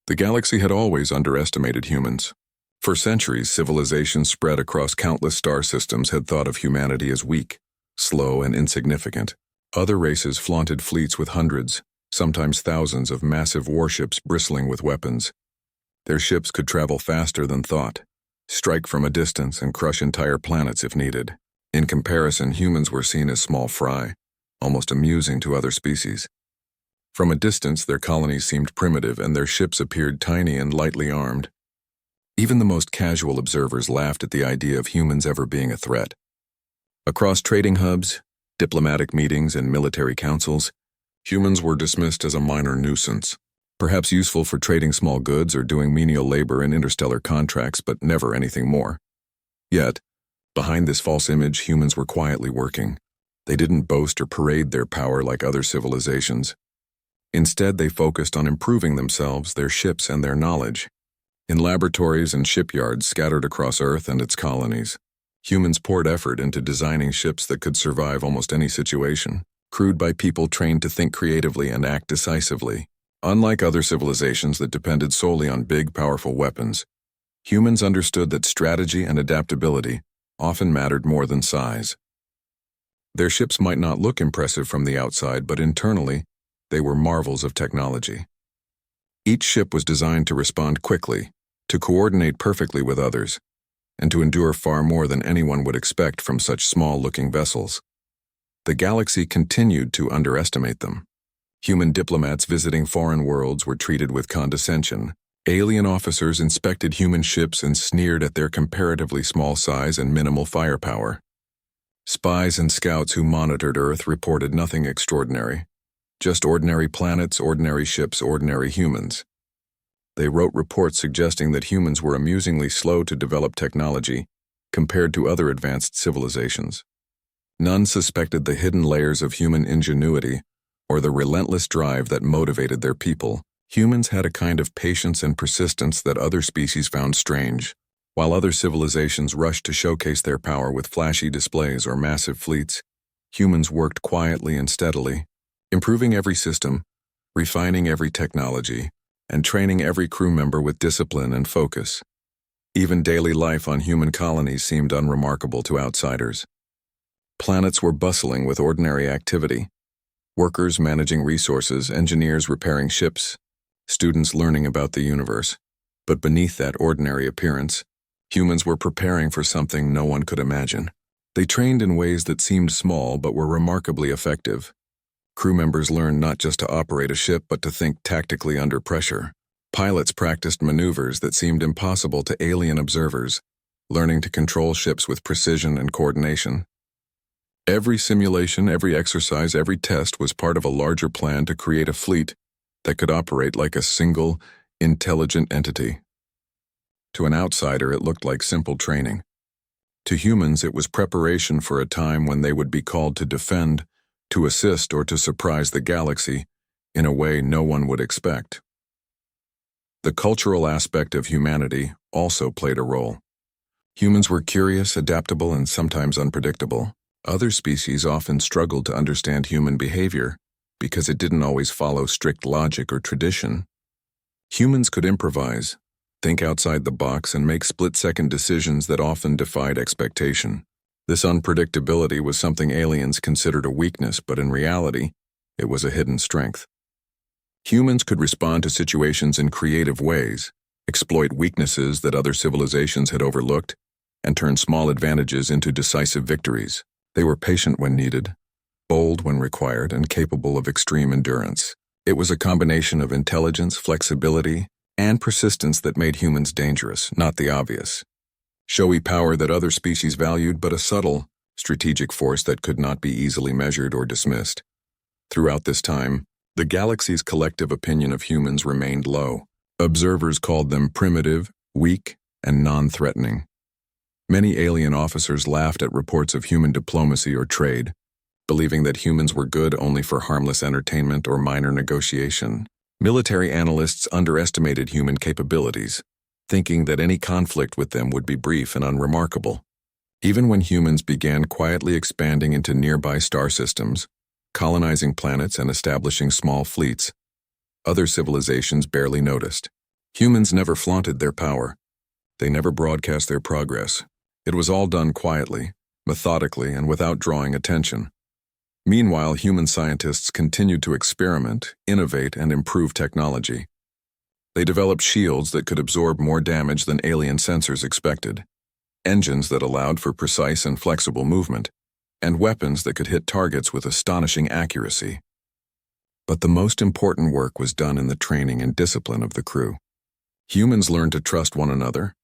The galaxy had always underestimated humans. For centuries, civilizations spread across countless star systems had thought of humanity as weak, slow, and insignificant. Other races flaunted fleets with hundreds, sometimes thousands of massive warships bristling with weapons. Their ships could travel faster than thought, strike from a distance and crush entire planets if needed. In comparison, humans were seen as small fry, almost amusing to other species. From a distance, their colonies seemed primitive and their ships appeared tiny and lightly armed. Even the most casual observers laughed at the idea of humans ever being a threat. Across trading hubs, diplomatic meetings, and military councils, humans were dismissed as a minor nuisance, perhaps useful for trading small goods or doing menial labor in interstellar contracts, but never anything more. Yet, behind this false image, humans were quietly working. They didn't boast or parade their power like other civilizations. Instead, they focused on improving themselves, their ships, and their knowledge. In laboratories and shipyards scattered across Earth and its colonies, humans poured effort into designing ships that could survive almost any situation, crewed by people trained to think creatively and act decisively. Unlike other civilizations that depended solely on big, powerful weapons, humans understood that strategy and adaptability often mattered more than size. Their ships might not look impressive from the outside, but internally, they were marvels of technology. Each ship was designed to respond quickly, to coordinate perfectly with others, and to endure far more than anyone would expect from such small-looking vessels. The galaxy continued to underestimate them. Human diplomats visiting foreign worlds were treated with condescension. Alien officers inspected human ships and sneered at their comparatively small size and minimal firepower. Spies and scouts who monitored Earth reported nothing extraordinary. Just ordinary planets, ordinary ships, ordinary humans. They wrote reports suggesting that humans were amusingly slow to develop technology compared to other advanced civilizations. None suspected the hidden layers of human ingenuity or the relentless drive that motivated their people. Humans had a kind of patience and persistence that other species found strange. While other civilizations rushed to showcase their power with flashy displays or massive fleets, humans worked quietly and steadily, improving every system, refining every technology, and training every crew member with discipline and focus. Even daily life on human colonies seemed unremarkable to outsiders. Planets were bustling with ordinary activity. Workers managing resources, engineers repairing ships, students learning about the universe. But beneath that ordinary appearance, humans were preparing for something no one could imagine. They trained in ways that seemed small but were remarkably effective. Crew members learned not just to operate a ship but to think tactically under pressure. Pilots practiced maneuvers that seemed impossible to alien observers, learning to control ships with precision and coordination. Every simulation, every exercise, every test was part of a larger plan to create a fleet that could operate like a single, intelligent entity. To an outsider, it looked like simple training. To humans, it was preparation for a time when they would be called to defend, to assist, or to surprise the galaxy in a way no one would expect. The cultural aspect of humanity also played a role. Humans were curious, adaptable, and sometimes unpredictable. Other species often struggled to understand human behavior because it didn't always follow strict logic or tradition. Humans could improvise, think outside the box, and make split-second decisions that often defied expectation. This unpredictability was something aliens considered a weakness, but in reality, it was a hidden strength. Humans could respond to situations in creative ways, exploit weaknesses that other civilizations had overlooked, and turn small advantages into decisive victories. They were patient when needed, bold when required, and capable of extreme endurance. It was a combination of intelligence, flexibility, and persistence that made humans dangerous, not the obvious. Showy power that other species valued, but a subtle, strategic force that could not be easily measured or dismissed. Throughout this time, the galaxy's collective opinion of humans remained low. Observers called them primitive, weak, and non-threatening. Many alien officers laughed at reports of human diplomacy or trade, believing that humans were good only for harmless entertainment or minor negotiation. Military analysts underestimated human capabilities, thinking that any conflict with them would be brief and unremarkable. Even when humans began quietly expanding into nearby star systems, colonizing planets and establishing small fleets, other civilizations barely noticed. Humans never flaunted their power. They never broadcast their progress. It was all done quietly, methodically, and without drawing attention. Meanwhile, human scientists continued to experiment, innovate, and improve technology. They developed shields that could absorb more damage than alien sensors expected, engines that allowed for precise and flexible movement, and weapons that could hit targets with astonishing accuracy. But the most important work was done in the training and discipline of the crew. Humans learned to trust one another,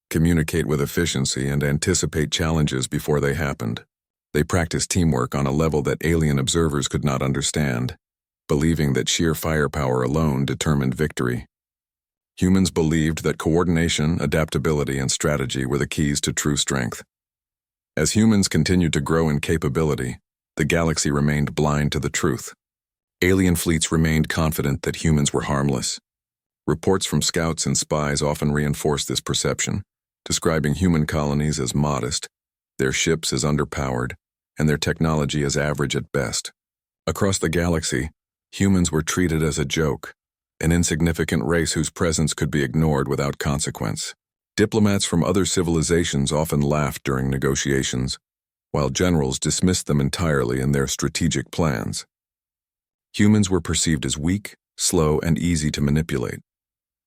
communicate with efficiency, and anticipate challenges before they happened. They practiced teamwork on a level that alien observers could not understand, believing that sheer firepower alone determined victory. Humans believed that coordination, adaptability, and strategy were the keys to true strength. As humans continued to grow in capability, the galaxy remained blind to the truth. Alien fleets remained confident that humans were harmless. Reports from scouts and spies often reinforced this perception, describing human colonies as modest, their ships as underpowered, and their technology as average at best. Across the galaxy, humans were treated as a joke, an insignificant race whose presence could be ignored without consequence. Diplomats from other civilizations often laughed during negotiations, while generals dismissed them entirely in their strategic plans. Humans were perceived as weak, slow, and easy to manipulate,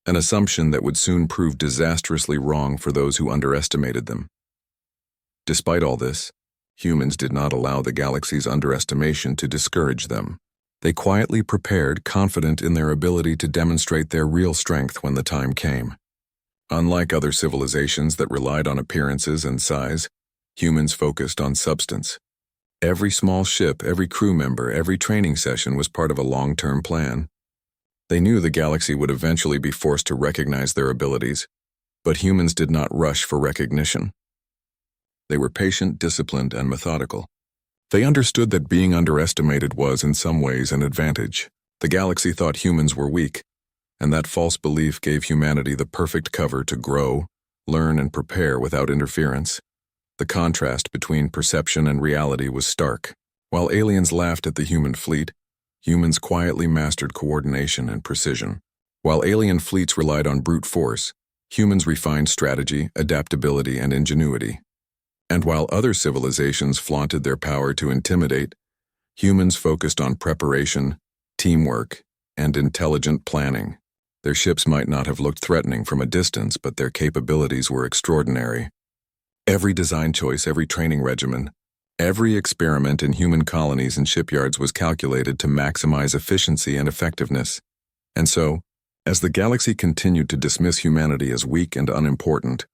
an assumption that would soon prove disastrously wrong for those who underestimated them. Despite all this, humans did not allow the galaxy's underestimation to discourage them. They quietly prepared, confident in their ability to demonstrate their real strength when the time came. Unlike other civilizations that relied on appearances and size, humans focused on substance. Every small ship, every crew member, every training session was part of a long-term plan. They knew the galaxy would eventually be forced to recognize their abilities, but humans did not rush for recognition. They were patient, disciplined, and methodical. They understood that being underestimated was, in some ways, an advantage. The galaxy thought humans were weak, and that false belief gave humanity the perfect cover to grow, learn, and prepare without interference. The contrast between perception and reality was stark. While aliens laughed at the human fleet, humans quietly mastered coordination and precision. While alien fleets relied on brute force, humans refined strategy, adaptability, and ingenuity. And while other civilizations flaunted their power to intimidate, humans focused on preparation, teamwork, and intelligent planning. Their ships might not have looked threatening from a distance, but their capabilities were extraordinary. Every design choice, every training regimen, every experiment in human colonies and shipyards was calculated to maximize efficiency and effectiveness. And so, as the galaxy continued to dismiss humanity as weak and unimportant,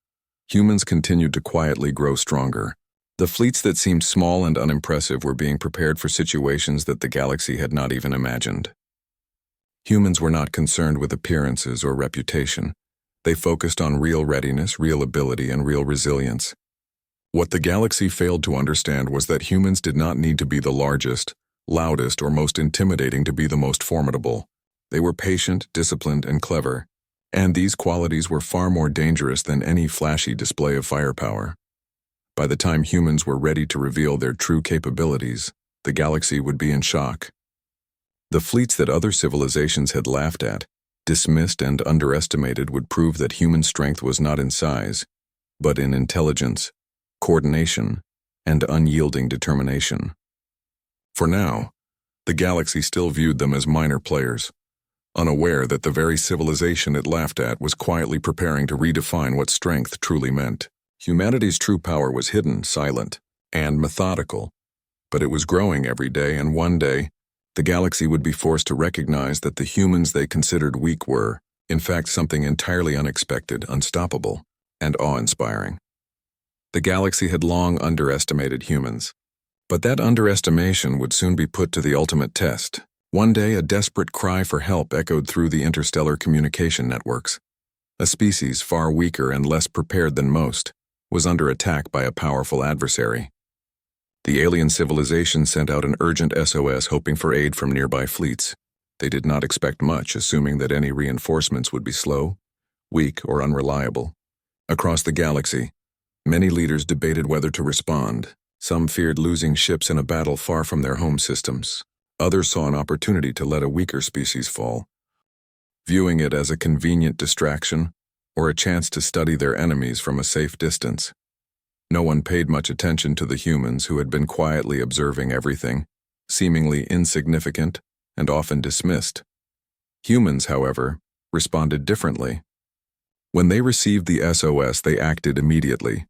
humans continued to quietly grow stronger. The fleets that seemed small and unimpressive were being prepared for situations that the galaxy had not even imagined. Humans were not concerned with appearances or reputation. They focused on real readiness, real ability, and real resilience. What the galaxy failed to understand was that humans did not need to be the largest, loudest, or most intimidating to be the most formidable. They were patient, disciplined, and clever, and these qualities were far more dangerous than any flashy display of firepower. By the time humans were ready to reveal their true capabilities, the galaxy would be in shock. The fleets that other civilizations had laughed at, dismissed, and underestimated would prove that human strength was not in size, but in intelligence, coordination, and unyielding determination. For now, the galaxy still viewed them as minor players, unaware that the very civilization it laughed at was quietly preparing to redefine what strength truly meant. Humanity's true power was hidden, silent, and methodical, but it was growing every day, and one day, the galaxy would be forced to recognize that the humans they considered weak were, in fact, something entirely unexpected, unstoppable, and awe-inspiring. The galaxy had long underestimated humans, but that underestimation would soon be put to the ultimate test. One day, a desperate cry for help echoed through the interstellar communication networks. A species far weaker and less prepared than most was under attack by a powerful adversary. The alien civilization sent out an urgent SOS hoping for aid from nearby fleets. They did not expect much, assuming that any reinforcements would be slow, weak, or unreliable. Across the galaxy, many leaders debated whether to respond. Some feared losing ships in a battle far from their home systems. Others saw an opportunity to let a weaker species fall. viewing it as a convenient distraction or a chance to study their enemies from a safe distance. No one paid much attention to the humans who had been quietly observing everything, seemingly insignificant and often dismissed. Humans, however, responded differently. When they received the SOS, they acted immediately.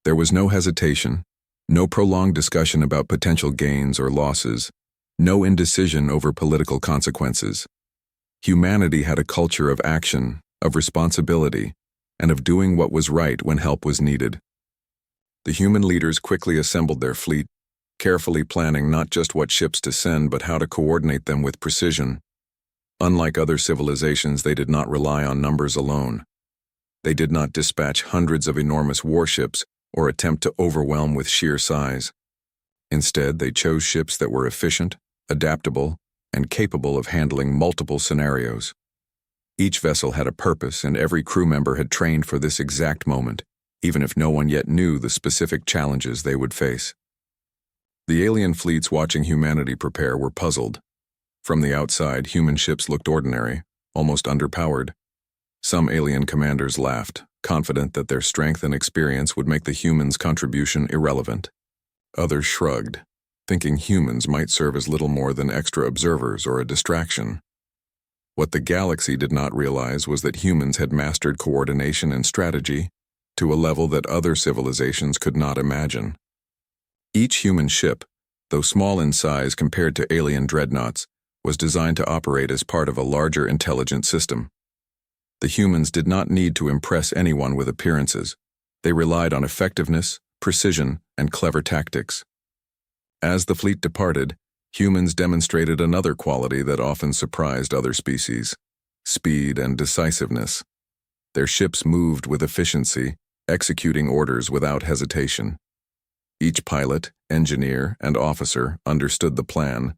There was no hesitation, no prolonged discussion about potential gains or losses, no indecision over political consequences. Humanity had a culture of action, of responsibility, and of doing what was right when help was needed. The human leaders quickly assembled their fleet, carefully planning not just what ships to send but how to coordinate them with precision. Unlike other civilizations, they did not rely on numbers alone. They did not dispatch hundreds of enormous warships or attempt to overwhelm with sheer size. Instead, they chose ships that were efficient, adaptable, and capable of handling multiple scenarios. Each vessel had a purpose, and every crew member had trained for this exact moment, even if no one yet knew the specific challenges they would face. The alien fleets watching humanity prepare were puzzled. From the outside, human ships looked ordinary, almost underpowered. Some alien commanders laughed, confident that their strength and experience would make the humans' contribution irrelevant. Others shrugged, thinking humans might serve as little more than extra observers or a distraction. What the galaxy did not realize was that humans had mastered coordination and strategy to a level that other civilizations could not imagine. Each human ship, though small in size compared to alien dreadnoughts, was designed to operate as part of a larger intelligent system. The humans did not need to impress anyone with appearances. They relied on effectiveness, precision, and clever tactics. As the fleet departed, humans demonstrated another quality that often surprised other species: speed and decisiveness. Their ships moved with efficiency, executing orders without hesitation. Each pilot, engineer, and officer understood the plan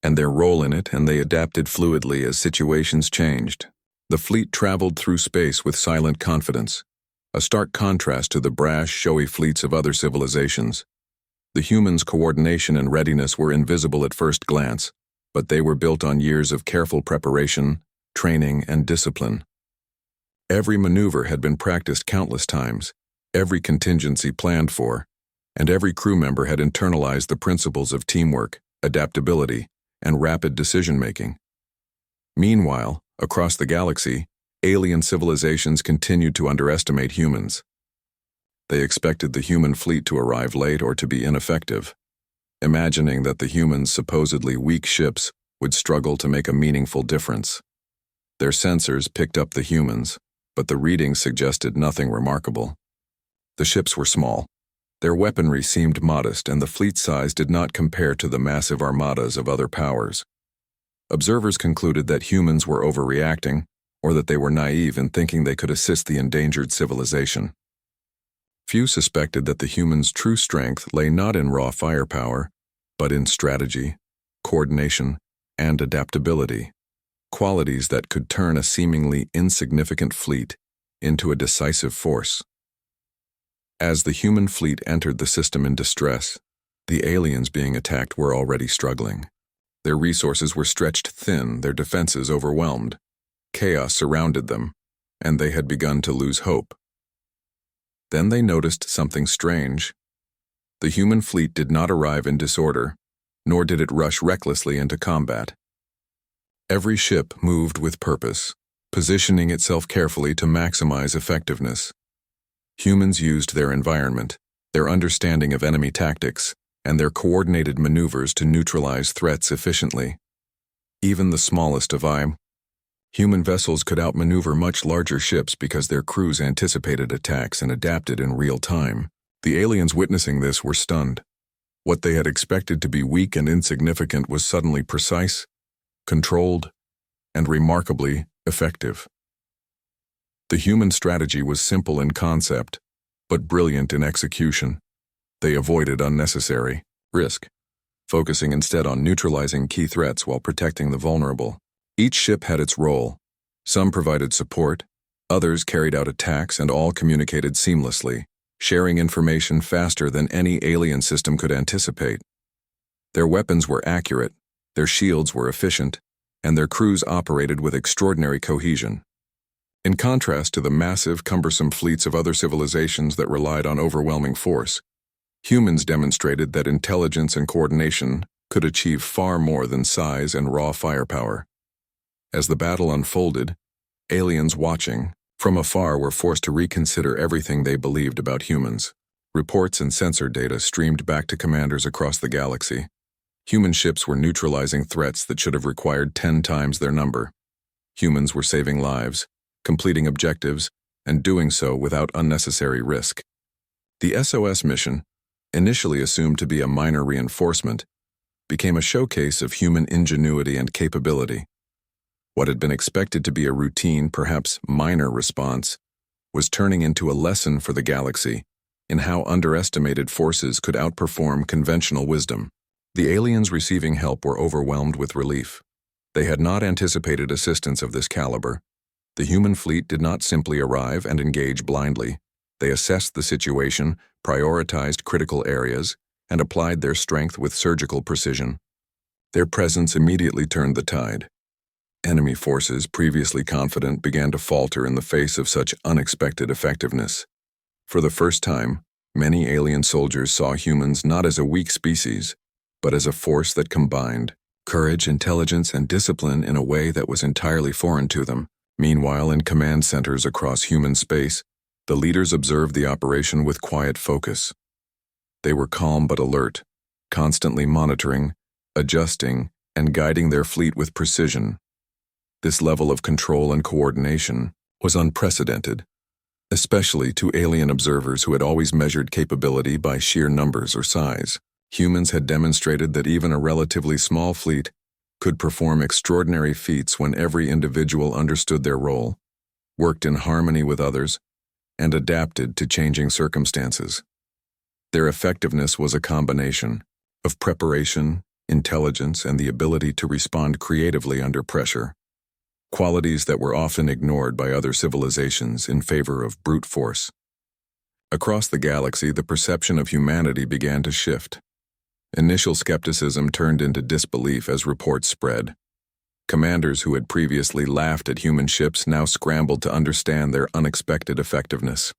and their role in it, and they adapted fluidly as situations changed. The fleet traveled through space with silent confidence, a stark contrast to the brash, showy fleets of other civilizations. The humans' coordination and readiness were invisible at first glance, but they were built on years of careful preparation, training, and discipline. Every maneuver had been practiced countless times, every contingency planned for, and every crew member had internalized the principles of teamwork, adaptability, and rapid decision-making. Meanwhile, across the galaxy, alien civilizations continued to underestimate humans. They expected the human fleet to arrive late or to be ineffective, imagining that the humans' supposedly weak ships would struggle to make a meaningful difference. Their sensors picked up the humans, but the readings suggested nothing remarkable. The ships were small. Their weaponry seemed modest, and the fleet size did not compare to the massive armadas of other powers. Observers concluded that humans were overreacting, or that they were naive in thinking they could assist the endangered civilization. Few suspected that the humans' true strength lay not in raw firepower, but in strategy, coordination, and adaptability, qualities that could turn a seemingly insignificant fleet into a decisive force. As the human fleet entered the system in distress, the aliens being attacked were already struggling. Their resources were stretched thin, their defenses overwhelmed. Chaos surrounded them, and they had begun to lose hope. Then they noticed something strange. The human fleet did not arrive in disorder, nor did it rush recklessly into combat. Every ship moved with purpose, positioning itself carefully to maximize effectiveness. Humans used their environment, their understanding of enemy tactics, and their coordinated maneuvers to neutralize threats efficiently. Even the smallest of human vessels could outmaneuver much larger ships because their crews anticipated attacks and adapted in real time. The aliens witnessing this were stunned. What they had expected to be weak and insignificant was suddenly precise, controlled, and remarkably effective. The human strategy was simple in concept, but brilliant in execution. They avoided unnecessary risk, focusing instead on neutralizing key threats while protecting the vulnerable. Each ship had its role. Some provided support, others carried out attacks, and all communicated seamlessly, sharing information faster than any alien system could anticipate. Their weapons were accurate, their shields were efficient, and their crews operated with extraordinary cohesion. In contrast to the massive, cumbersome fleets of other civilizations that relied on overwhelming force, humans demonstrated that intelligence and coordination could achieve far more than size and raw firepower. As the battle unfolded, aliens watching from afar were forced to reconsider everything they believed about humans. Reports and sensor data streamed back to commanders across the galaxy. Human ships were neutralizing threats that should have required 10 times their number. Humans were saving lives, completing objectives, and doing so without unnecessary risk. The SOS mission, initially assumed to be a minor reinforcement, became a showcase of human ingenuity and capability. What had been expected to be a routine, perhaps minor response, was turning into a lesson for the galaxy in how underestimated forces could outperform conventional wisdom. The aliens receiving help were overwhelmed with relief. They had not anticipated assistance of this caliber. The human fleet did not simply arrive and engage blindly. They assessed the situation, prioritized critical areas, and applied their strength with surgical precision. Their presence immediately turned the tide. Enemy forces, previously confident, began to falter in the face of such unexpected effectiveness. For the first time, many alien soldiers saw humans not as a weak species, but as a force that combined courage, intelligence, and discipline in a way that was entirely foreign to them. Meanwhile, in command centers across human space, the leaders observed the operation with quiet focus. They were calm but alert, constantly monitoring, adjusting, and guiding their fleet with precision. This level of control and coordination was unprecedented, especially to alien observers who had always measured capability by sheer numbers or size. Humans had demonstrated that even a relatively small fleet could perform extraordinary feats when every individual understood their role, worked in harmony with others, and adapted to changing circumstances. Their effectiveness was a combination of preparation, intelligence, and the ability to respond creatively under pressure, qualities that were often ignored by other civilizations in favor of brute force. Across the galaxy, the perception of humanity began to shift. Initial skepticism turned into disbelief as reports spread. Commanders who had previously laughed at human ships now scrambled to understand their unexpected effectiveness.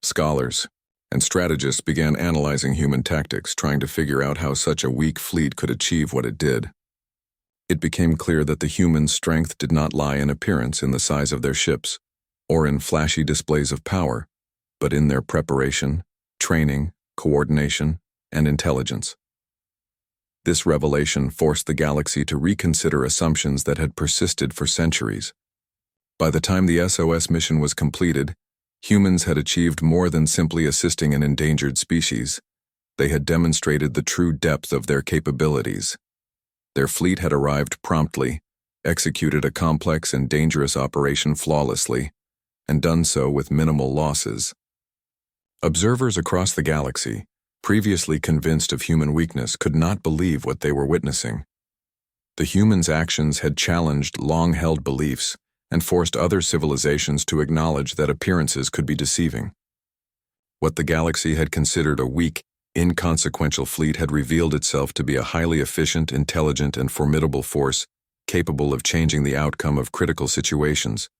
Scholars and strategists began analyzing human tactics, trying to figure out how such a weak fleet could achieve what it did. It became clear that the human strength did not lie in appearance, in the size of their ships, or in flashy displays of power, but in their preparation, training, coordination, and intelligence. This revelation forced the galaxy to reconsider assumptions that had persisted for centuries. By the time the SOS mission was completed, humans had achieved more than simply assisting an endangered species. They had demonstrated the true depth of their capabilities. Their fleet had arrived promptly, executed a complex and dangerous operation flawlessly, and done so with minimal losses. Observers across the galaxy, previously convinced of human weakness, could not believe what they were witnessing. The humans' actions had challenged long-held beliefs and forced other civilizations to acknowledge that appearances could be deceiving. What the galaxy had considered a weak, inconsequential fleet had revealed itself to be a highly efficient, intelligent, and formidable force capable of changing the outcome of critical situations.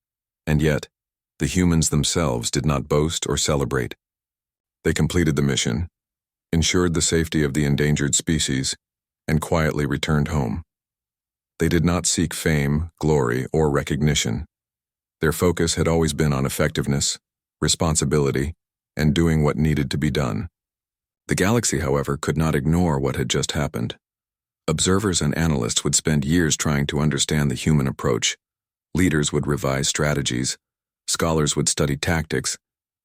And yet, the humans themselves did not boast or celebrate. They completed the mission, ensured the safety of the endangered species, and quietly returned home. They did not seek fame, glory, or recognition. Their focus had always been on effectiveness, responsibility, and doing what needed to be done. The galaxy, however, could not ignore what had just happened. Observers and analysts would spend years trying to understand the human approach. Leaders would revise strategies, scholars would study tactics,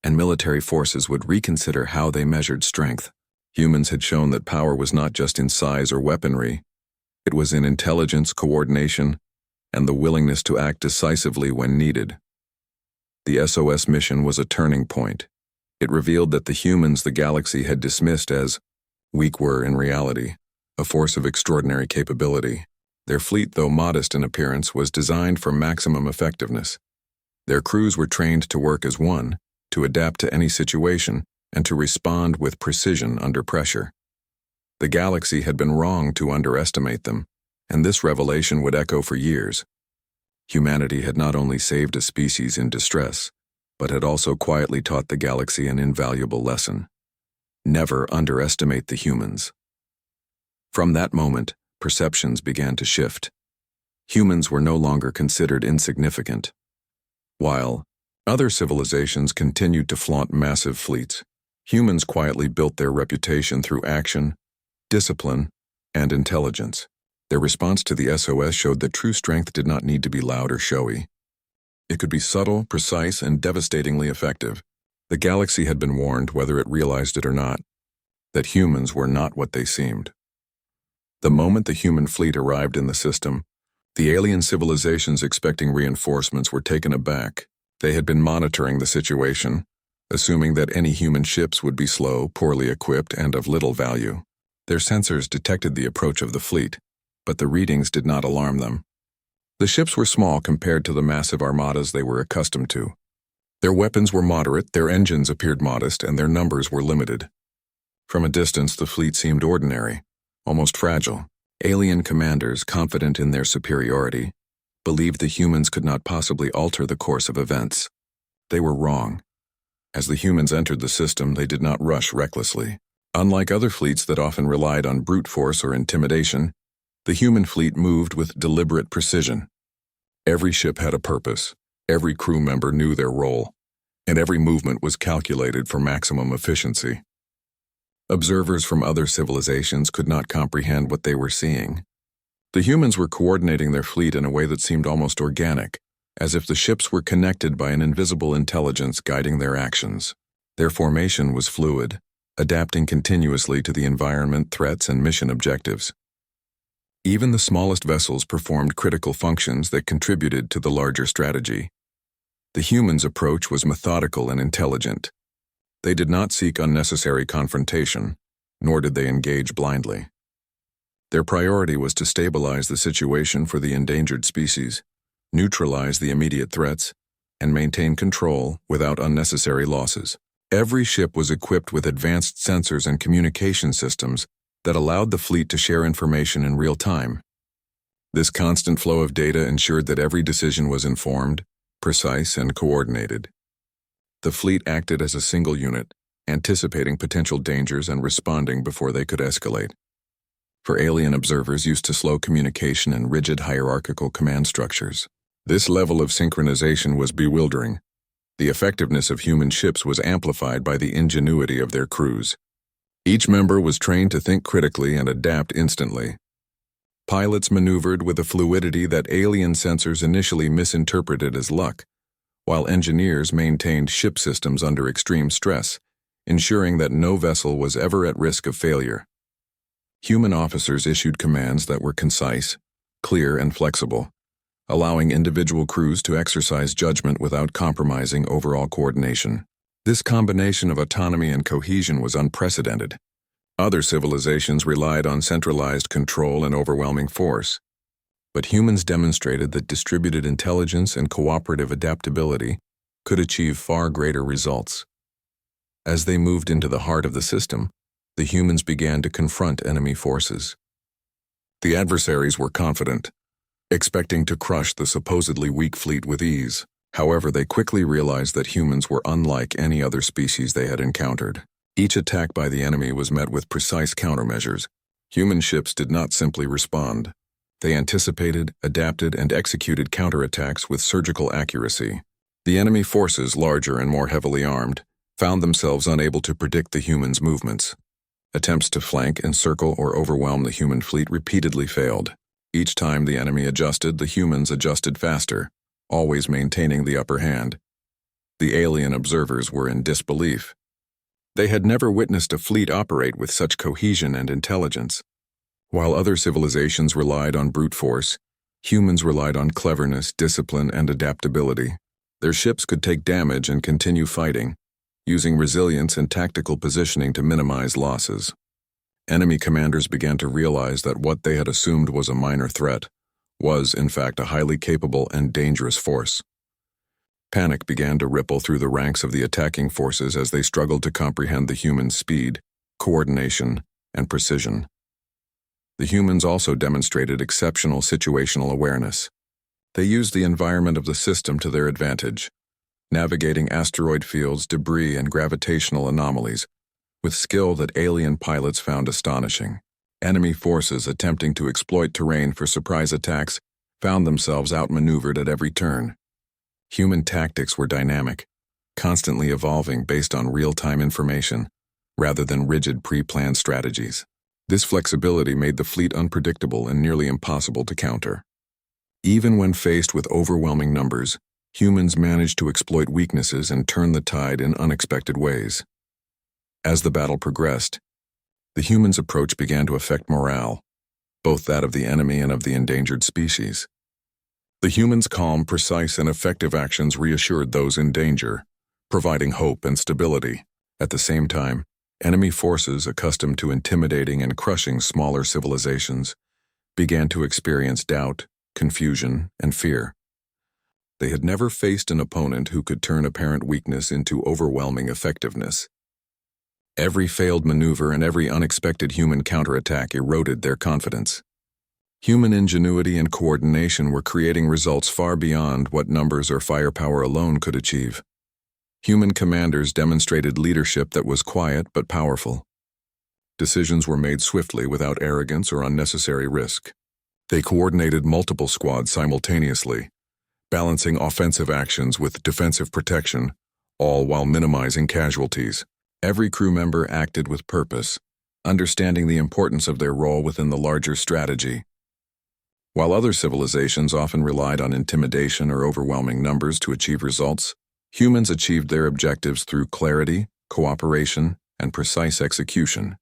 and military forces would reconsider how they measured strength. Humans had shown that power was not just in size or weaponry. It was in intelligence, coordination, and the willingness to act decisively when needed. The SOS mission was a turning point. It revealed that the humans the galaxy had dismissed as weak were, in reality, a force of extraordinary capability. Their fleet, though modest in appearance, was designed for maximum effectiveness. Their crews were trained to work as one, to adapt to any situation, and to respond with precision under pressure. The galaxy had been wrong to underestimate them, and this revelation would echo for years. Humanity had not only saved a species in distress, but had also quietly taught the galaxy an invaluable lesson. Never underestimate the humans. From that moment, perceptions began to shift. Humans were no longer considered insignificant. While other civilizations continued to flaunt massive fleets, humans quietly built their reputation through action, discipline, and intelligence. Their response to the SOS showed that true strength did not need to be loud or showy. It could be subtle, precise, and devastatingly effective. The galaxy had been warned, whether it realized it or not, that humans were not what they seemed. The moment the human fleet arrived in the system, the alien civilizations expecting reinforcements were taken aback. They had been monitoring the situation, assuming that any human ships would be slow, poorly equipped, and of little value. Their sensors detected the approach of the fleet, but the readings did not alarm them. The ships were small compared to the massive armadas they were accustomed to. Their weapons were moderate, their engines appeared modest, and their numbers were limited. From a distance, the fleet seemed ordinary, almost fragile. Alien commanders, confident in their superiority, believed the humans could not possibly alter the course of events. They were wrong. As the humans entered the system, they did not rush recklessly. Unlike other fleets that often relied on brute force or intimidation, the human fleet moved with deliberate precision. Every ship had a purpose, every crew member knew their role, and every movement was calculated for maximum efficiency. Observers from other civilizations could not comprehend what they were seeing. The humans were coordinating their fleet in a way that seemed almost organic, as if the ships were connected by an invisible intelligence guiding their actions. Their formation was fluid, adapting continuously to the environment, threats, and mission objectives. Even the smallest vessels performed critical functions that contributed to the larger strategy. The humans' approach was methodical and intelligent. They did not seek unnecessary confrontation, nor did they engage blindly. Their priority was to stabilize the situation for the endangered species, neutralize the immediate threats, and maintain control without unnecessary losses. Every ship was equipped with advanced sensors and communication systems that allowed the fleet to share information in real time. This constant flow of data ensured that every decision was informed, precise, and coordinated. The fleet acted as a single unit, anticipating potential dangers and responding before they could escalate. For alien observers used to slow communication and rigid hierarchical command structures, this level of synchronization was bewildering. The effectiveness of human ships was amplified by the ingenuity of their crews. Each member was trained to think critically and adapt instantly. Pilots maneuvered with a fluidity that alien sensors initially misinterpreted as luck, while engineers maintained ship systems under extreme stress, ensuring that no vessel was ever at risk of failure. Human officers issued commands that were concise, clear, and flexible, allowing individual crews to exercise judgment without compromising overall coordination. This combination of autonomy and cohesion was unprecedented. Other civilizations relied on centralized control and overwhelming force, but humans demonstrated that distributed intelligence and cooperative adaptability could achieve far greater results. As they moved into the heart of the system, the humans began to confront enemy forces. The adversaries were confident, expecting to crush the supposedly weak fleet with ease. However, they quickly realized that humans were unlike any other species they had encountered. Each attack by the enemy was met with precise countermeasures. Human ships did not simply respond. They anticipated, adapted, and executed counterattacks with surgical accuracy. The enemy forces, larger and more heavily armed, found themselves unable to predict the humans' movements. Attempts to flank, encircle, or overwhelm the human fleet repeatedly failed. Each time the enemy adjusted, the humans adjusted faster, always maintaining the upper hand. The alien observers were in disbelief. They had never witnessed a fleet operate with such cohesion and intelligence. While other civilizations relied on brute force, humans relied on cleverness, discipline, and adaptability. Their ships could take damage and continue fighting, using resilience and tactical positioning to minimize losses. Enemy commanders began to realize that what they had assumed was a minor threat was, in fact, a highly capable and dangerous force. Panic began to ripple through the ranks of the attacking forces as they struggled to comprehend the human speed, coordination, and precision. The humans also demonstrated exceptional situational awareness. They used the environment of the system to their advantage, navigating asteroid fields, debris, and gravitational anomalies with skill that alien pilots found astonishing. Enemy forces attempting to exploit terrain for surprise attacks found themselves outmaneuvered at every turn. Human tactics were dynamic, constantly evolving based on real-time information, rather than rigid pre-planned strategies. This flexibility made the fleet unpredictable and nearly impossible to counter. Even when faced with overwhelming numbers, humans managed to exploit weaknesses and turn the tide in unexpected ways. As the battle progressed, the humans' approach began to affect morale, both that of the enemy and of the endangered species. The humans' calm, precise, and effective actions reassured those in danger, providing hope and stability. At the same time, enemy forces accustomed to intimidating and crushing smaller civilizations began to experience doubt, confusion, and fear. They had never faced an opponent who could turn apparent weakness into overwhelming effectiveness. Every failed maneuver and every unexpected human counterattack eroded their confidence. Human ingenuity and coordination were creating results far beyond what numbers or firepower alone could achieve. Human commanders demonstrated leadership that was quiet but powerful. Decisions were made swiftly without arrogance or unnecessary risk. They coordinated multiple squads simultaneously, balancing offensive actions with defensive protection, all while minimizing casualties. Every crew member acted with purpose, understanding the importance of their role within the larger strategy. While other civilizations often relied on intimidation or overwhelming numbers to achieve results, humans achieved their objectives through clarity, cooperation, and precise execution.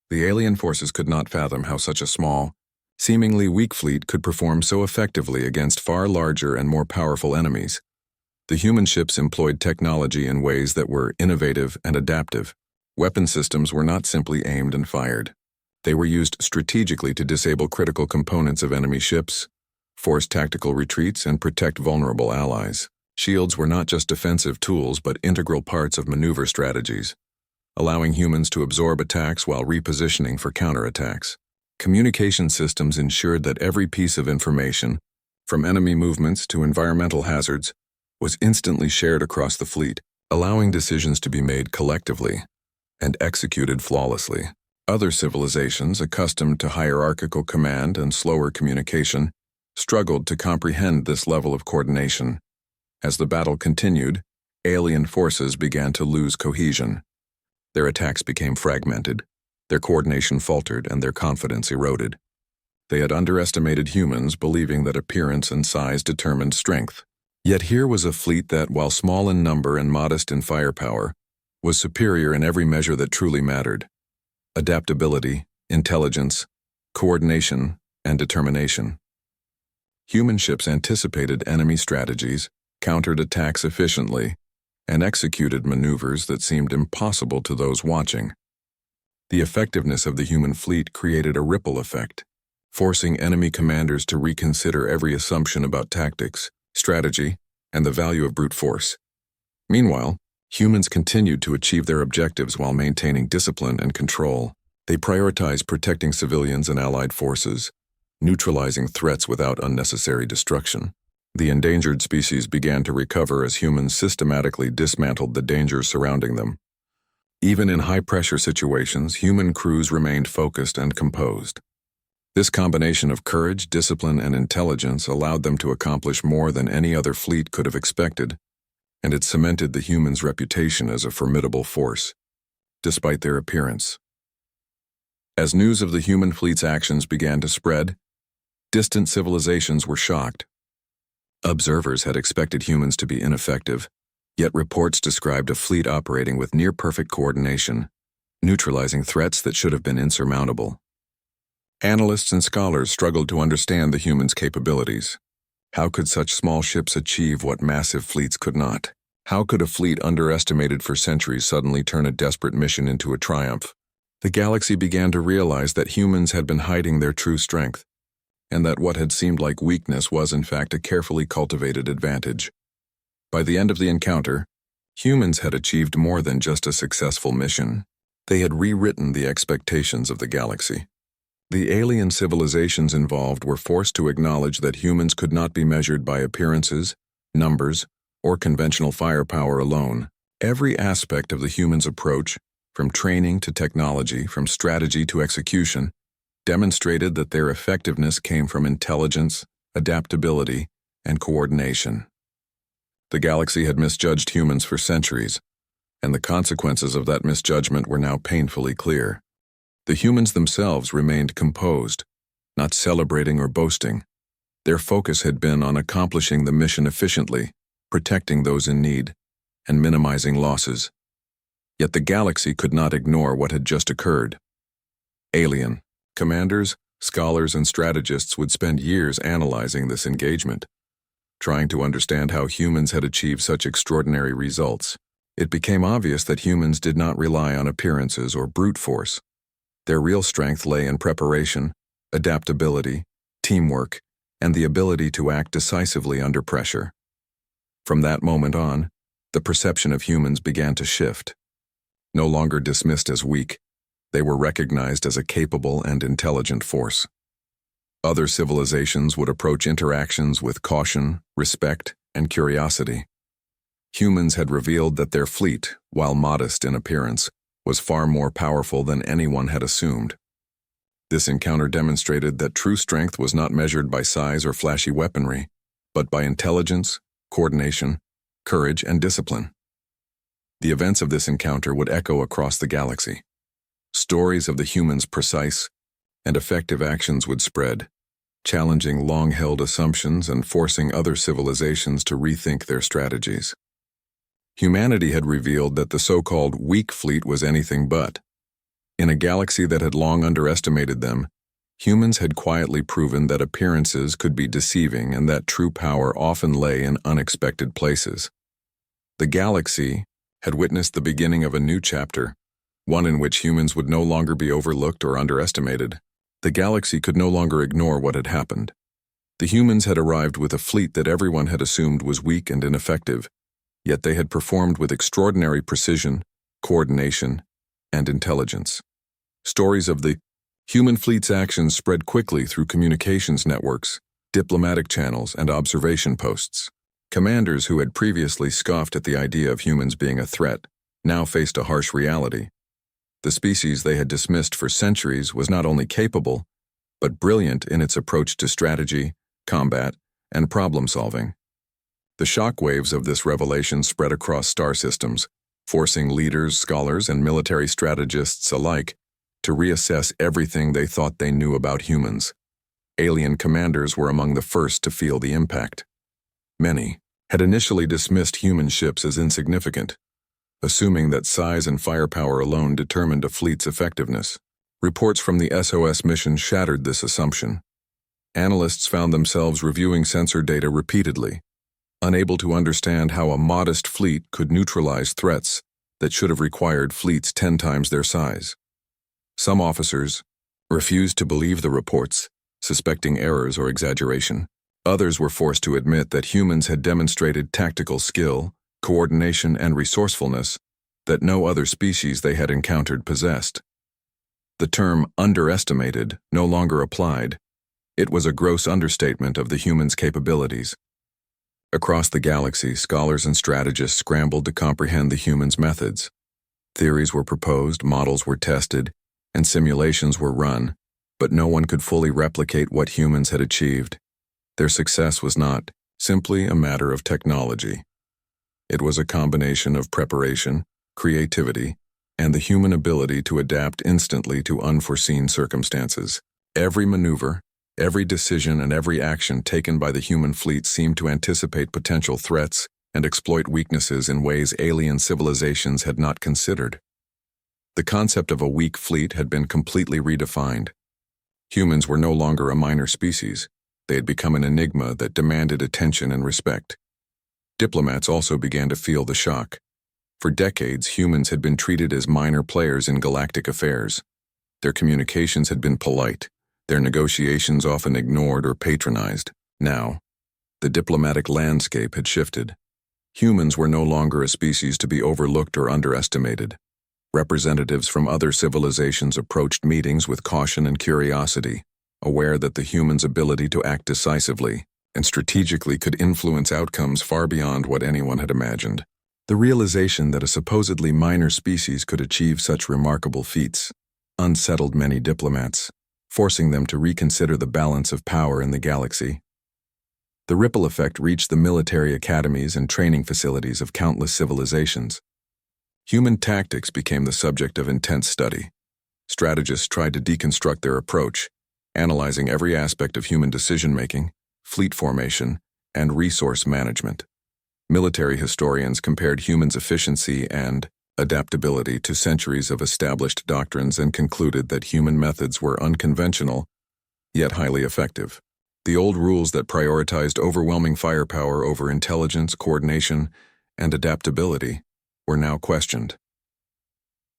The alien forces could not fathom how such a small, seemingly weak fleet could perform so effectively against far larger and more powerful enemies. The human ships employed technology in ways that were innovative and adaptive. Weapon systems were not simply aimed and fired. They were used strategically to disable critical components of enemy ships, force tactical retreats, and protect vulnerable allies. Shields were not just defensive tools but integral parts of maneuver strategies, allowing humans to absorb attacks while repositioning for counterattacks. Communication systems ensured that every piece of information, from enemy movements to environmental hazards, was instantly shared across the fleet, allowing decisions to be made collectively and executed flawlessly. Other civilizations, accustomed to hierarchical command and slower communication, struggled to comprehend this level of coordination. As the battle continued, alien forces began to lose cohesion. Their attacks became fragmented, their coordination faltered, and their confidence eroded. They had underestimated humans, believing that appearance and size determined strength. Yet here was a fleet that, while small in number and modest in firepower, was superior in every measure that truly mattered: adaptability, intelligence, coordination, and determination. Human ships anticipated enemy strategies, countered attacks efficiently, and executed maneuvers that seemed impossible to those watching. The effectiveness of the human fleet created a ripple effect, forcing enemy commanders to reconsider every assumption about tactics, strategy, and the value of brute force. Meanwhile, humans continued to achieve their objectives while maintaining discipline and control. They prioritized protecting civilians and allied forces, neutralizing threats without unnecessary destruction. The endangered species began to recover as humans systematically dismantled the dangers surrounding them. Even in high-pressure situations, human crews remained focused and composed. This combination of courage, discipline, and intelligence allowed them to accomplish more than any other fleet could have expected, and it cemented the humans' reputation as a formidable force, despite their appearance. As news of the human fleet's actions began to spread, distant civilizations were shocked. Observers had expected humans to be ineffective, yet reports described a fleet operating with near-perfect coordination, neutralizing threats that should have been insurmountable. Analysts and scholars struggled to understand the humans' capabilities. How could such small ships achieve what massive fleets could not? How could a fleet underestimated for centuries suddenly turn a desperate mission into a triumph? The galaxy began to realize that humans had been hiding their true strength, and that what had seemed like weakness was in fact a carefully cultivated advantage. By the end of the encounter, humans had achieved more than just a successful mission. They had rewritten the expectations of the galaxy. The alien civilizations involved were forced to acknowledge that humans could not be measured by appearances, numbers, or conventional firepower alone. Every aspect of the humans' approach, from training to technology, from strategy to execution, demonstrated that their effectiveness came from intelligence, adaptability, and coordination. The galaxy had misjudged humans for centuries, and the consequences of that misjudgment were now painfully clear. The humans themselves remained composed, not celebrating or boasting. Their focus had been on accomplishing the mission efficiently, protecting those in need, and minimizing losses. Yet the galaxy could not ignore what had just occurred. Alien commanders, scholars, and strategists would spend years analyzing this engagement, trying to understand how humans had achieved such extraordinary results. It became obvious that humans did not rely on appearances or brute force. Their real strength lay in preparation, adaptability, teamwork, and the ability to act decisively under pressure. From that moment on, the perception of humans began to shift. No longer dismissed as weak, they were recognized as a capable and intelligent force. Other civilizations would approach interactions with caution, respect, and curiosity. Humans had revealed that their fleet, while modest in appearance, was far more powerful than anyone had assumed. This encounter demonstrated that true strength was not measured by size or flashy weaponry, but by intelligence, coordination, courage, and discipline. The events of this encounter would echo across the galaxy. Stories of the humans' precise and effective actions would spread, challenging long-held assumptions and forcing other civilizations to rethink their strategies. Humanity had revealed that the so-called weak fleet was anything but. In a galaxy that had long underestimated them, humans had quietly proven that appearances could be deceiving and that true power often lay in unexpected places. The galaxy had witnessed the beginning of a new chapter, one in which humans would no longer be overlooked or underestimated. The galaxy could no longer ignore what had happened. The humans had arrived with a fleet that everyone had assumed was weak and ineffective, yet they had performed with extraordinary precision, coordination, and intelligence. Stories of the human fleet's actions spread quickly through communications networks, diplomatic channels, and observation posts. Commanders who had previously scoffed at the idea of humans being a threat now faced a harsh reality. The species they had dismissed for centuries was not only capable, but brilliant in its approach to strategy, combat, and problem-solving. The shockwaves of this revelation spread across star systems, forcing leaders, scholars, and military strategists alike to reassess everything they thought they knew about humans. Alien commanders were among the first to feel the impact. Many had initially dismissed human ships as insignificant, assuming that size and firepower alone determined a fleet's effectiveness. Reports from the SOS mission shattered this assumption. Analysts found themselves reviewing sensor data repeatedly, unable to understand how a modest fleet could neutralize threats that should have required fleets 10 times their size. Some officers refused to believe the reports, suspecting errors or exaggeration. Others were forced to admit that humans had demonstrated tactical skill, coordination, and resourcefulness that no other species they had encountered possessed. The term underestimated no longer applied. It was a gross understatement of the humans' capabilities. Across the galaxy, scholars and strategists scrambled to comprehend the humans' methods. Theories were proposed, models were tested, and simulations were run, but no one could fully replicate what humans had achieved. Their success was not simply a matter of technology. It was a combination of preparation, creativity, and the human ability to adapt instantly to unforeseen circumstances. Every maneuver, every decision, and every action taken by the human fleet seemed to anticipate potential threats and exploit weaknesses in ways alien civilizations had not considered. The concept of a weak fleet had been completely redefined. Humans were no longer a minor species. They had become an enigma that demanded attention and respect. Diplomats also began to feel the shock. For decades, humans had been treated as minor players in galactic affairs. Their communications had been polite, their negotiations often ignored or patronized. Now, the diplomatic landscape had shifted. Humans were no longer a species to be overlooked or underestimated. Representatives from other civilizations approached meetings with caution and curiosity, aware that the humans' ability to act decisively and strategically could influence outcomes far beyond what anyone had imagined. The realization that a supposedly minor species could achieve such remarkable feats unsettled many diplomats, forcing them to reconsider the balance of power in the galaxy. The ripple effect reached the military academies and training facilities of countless civilizations. Human tactics became the subject of intense study. Strategists tried to deconstruct their approach, analyzing every aspect of human decision-making, fleet formation, and resource management. Military historians compared humans' efficiency and adaptability to centuries of established doctrines and concluded that human methods were unconventional, yet highly effective. The old rules that prioritized overwhelming firepower over intelligence, coordination, and adaptability were now questioned.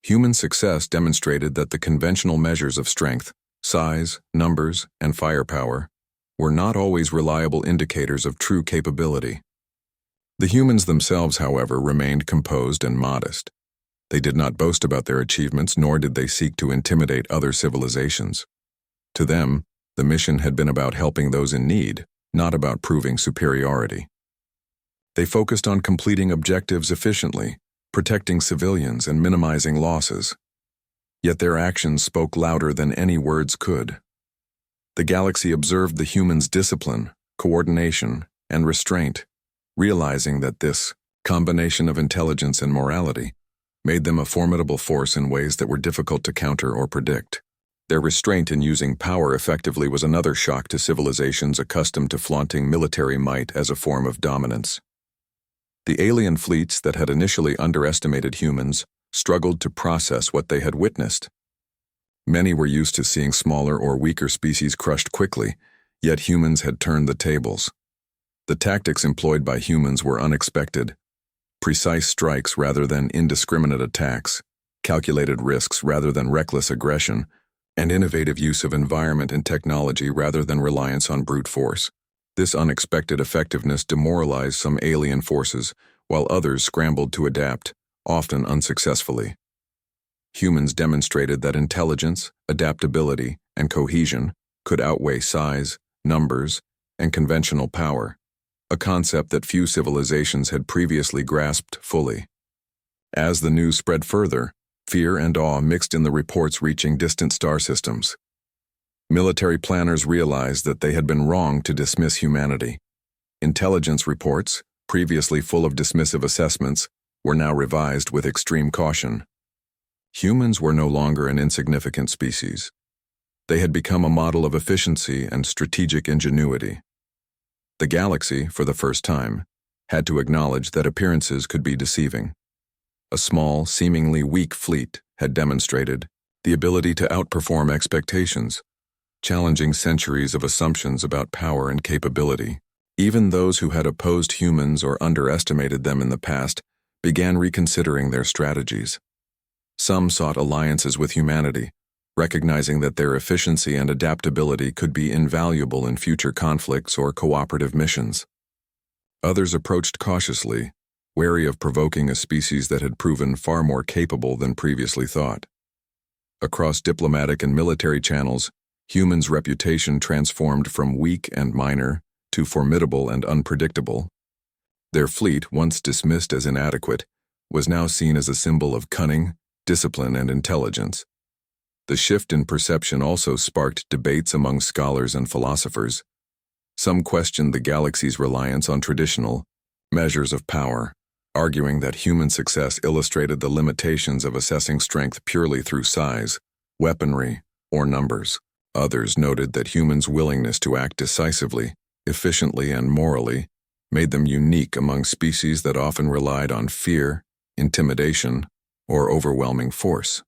Human success demonstrated that the conventional measures of strength, size, numbers, and firepower were not always reliable indicators of true capability. The humans themselves, however, remained composed and modest. They did not boast about their achievements, nor did they seek to intimidate other civilizations. To them, the mission had been about helping those in need, not about proving superiority. They focused on completing objectives efficiently, protecting civilians, and minimizing losses. Yet their actions spoke louder than any words could. The galaxy observed the humans' discipline, coordination, and restraint, realizing that this combination of intelligence and morality made them a formidable force in ways that were difficult to counter or predict. Their restraint in using power effectively was another shock to civilizations accustomed to flaunting military might as a form of dominance. The alien fleets that had initially underestimated humans struggled to process what they had witnessed. Many were used to seeing smaller or weaker species crushed quickly, yet humans had turned the tables. The tactics employed by humans were unexpected: precise strikes rather than indiscriminate attacks, calculated risks rather than reckless aggression, and innovative use of environment and technology rather than reliance on brute force. This unexpected effectiveness demoralized some alien forces, while others scrambled to adapt, often unsuccessfully. Humans demonstrated that intelligence, adaptability, and cohesion could outweigh size, numbers, and conventional power, a concept that few civilizations had previously grasped fully. As the news spread further, fear and awe mixed in the reports reaching distant star systems. Military planners realized that they had been wrong to dismiss humanity. Intelligence reports, previously full of dismissive assessments, were now revised with extreme caution. Humans were no longer an insignificant species. They had become a model of efficiency and strategic ingenuity. The galaxy, for the first time, had to acknowledge that appearances could be deceiving. A small, seemingly weak fleet had demonstrated the ability to outperform expectations, challenging centuries of assumptions about power and capability. Even those who had opposed humans or underestimated them in the past began reconsidering their strategies. Some sought alliances with humanity, recognizing that their efficiency and adaptability could be invaluable in future conflicts or cooperative missions. Others approached cautiously, wary of provoking a species that had proven far more capable than previously thought. Across diplomatic and military channels, humans' reputation transformed from weak and minor to formidable and unpredictable. Their fleet, once dismissed as inadequate, was now seen as a symbol of cunning, discipline, and intelligence. The shift in perception also sparked debates among scholars and philosophers. Some questioned the galaxy's reliance on traditional measures of power, arguing that human success illustrated the limitations of assessing strength purely through size, weaponry, or numbers. Others noted that humans' willingness to act decisively, efficiently, and morally made them unique among species that often relied on fear, intimidation, or overwhelming force.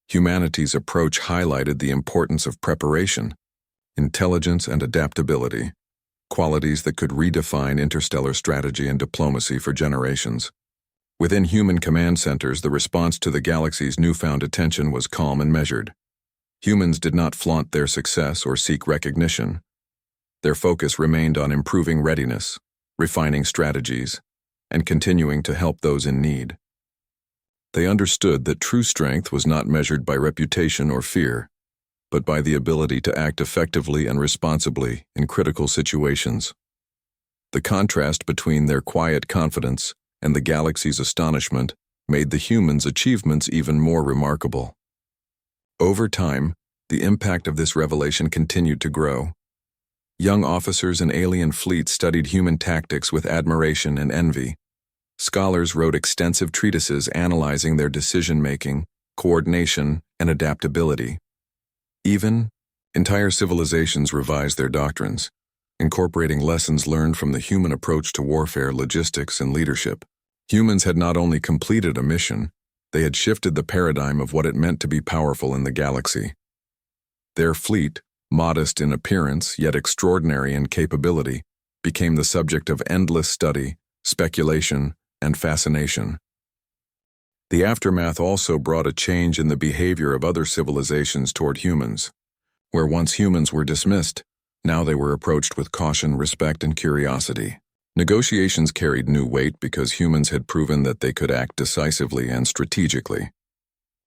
Humanity's approach highlighted the importance of preparation, intelligence, and adaptability, qualities that could redefine interstellar strategy and diplomacy for generations. Within human command centers, the response to the galaxy's newfound attention was calm and measured. Humans did not flaunt their success or seek recognition. Their focus remained on improving readiness, refining strategies, and continuing to help those in need. They understood that true strength was not measured by reputation or fear, but by the ability to act effectively and responsibly in critical situations. The contrast between their quiet confidence and the galaxy's astonishment made the humans' achievements even more remarkable. Over time, the impact of this revelation continued to grow. Young officers in alien fleets studied human tactics with admiration and envy. Scholars wrote extensive treatises analyzing their decision-making, coordination, and adaptability. Even, entire civilizations revised their doctrines, incorporating lessons learned from the human approach to warfare, logistics, and leadership. Humans had not only completed a mission, they had shifted the paradigm of what it meant to be powerful in the galaxy. Their fleet, modest in appearance yet extraordinary in capability, became the subject of endless study, speculation, and fascination. The aftermath also brought a change in the behavior of other civilizations toward humans. Where once humans were dismissed, now they were approached with caution, respect, and curiosity. Negotiations carried new weight because humans had proven that they could act decisively and strategically.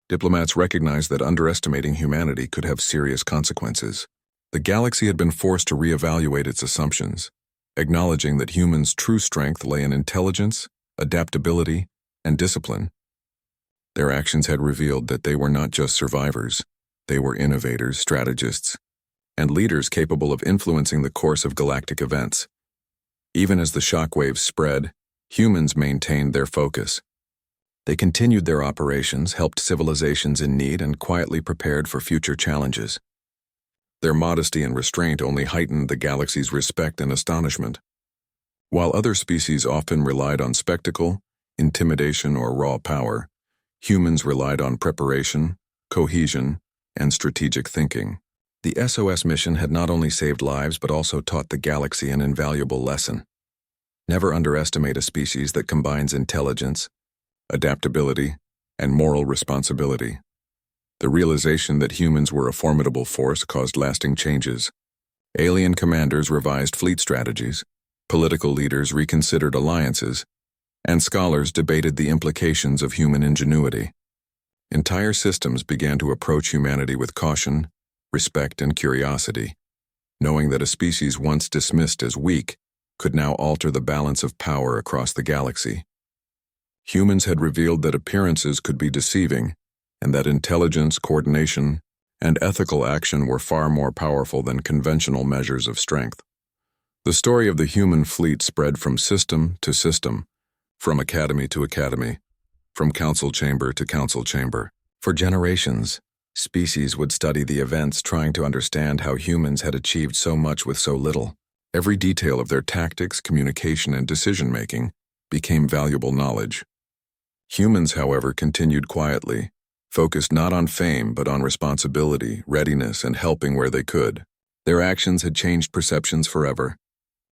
Diplomats recognized that underestimating humanity could have serious consequences. The galaxy had been forced to reevaluate its assumptions, acknowledging that humans' true strength lay in intelligence, adaptability, and discipline. Their actions had revealed that they were not just survivors, they were innovators, strategists, and leaders capable of influencing the course of galactic events. Even as the shockwaves spread, humans maintained their focus. They continued their operations, helped civilizations in need, and quietly prepared for future challenges. Their modesty and restraint only heightened the galaxy's respect and astonishment. While other species often relied on spectacle, intimidation, or raw power, humans relied on preparation, cohesion, and strategic thinking. The SOS mission had not only saved lives but also taught the galaxy an invaluable lesson. Never underestimate a species that combines intelligence, adaptability, and moral responsibility. The realization that humans were a formidable force caused lasting changes. Alien commanders revised fleet strategies, political leaders reconsidered alliances, and scholars debated the implications of human ingenuity. Entire systems began to approach humanity with caution, respect, and curiosity, knowing that a species once dismissed as weak could now alter the balance of power across the galaxy. Humans had revealed that appearances could be deceiving, and that intelligence, coordination, and ethical action were far more powerful than conventional measures of strength. The story of the human fleet spread from system to system, from academy to academy, from council chamber to council chamber. For generations, species would study the events trying to understand how humans had achieved so much with so little. Every detail of their tactics, communication, and decision-making became valuable knowledge. Humans, however, continued quietly, focused not on fame but on responsibility, readiness, and helping where they could. Their actions had changed perceptions forever,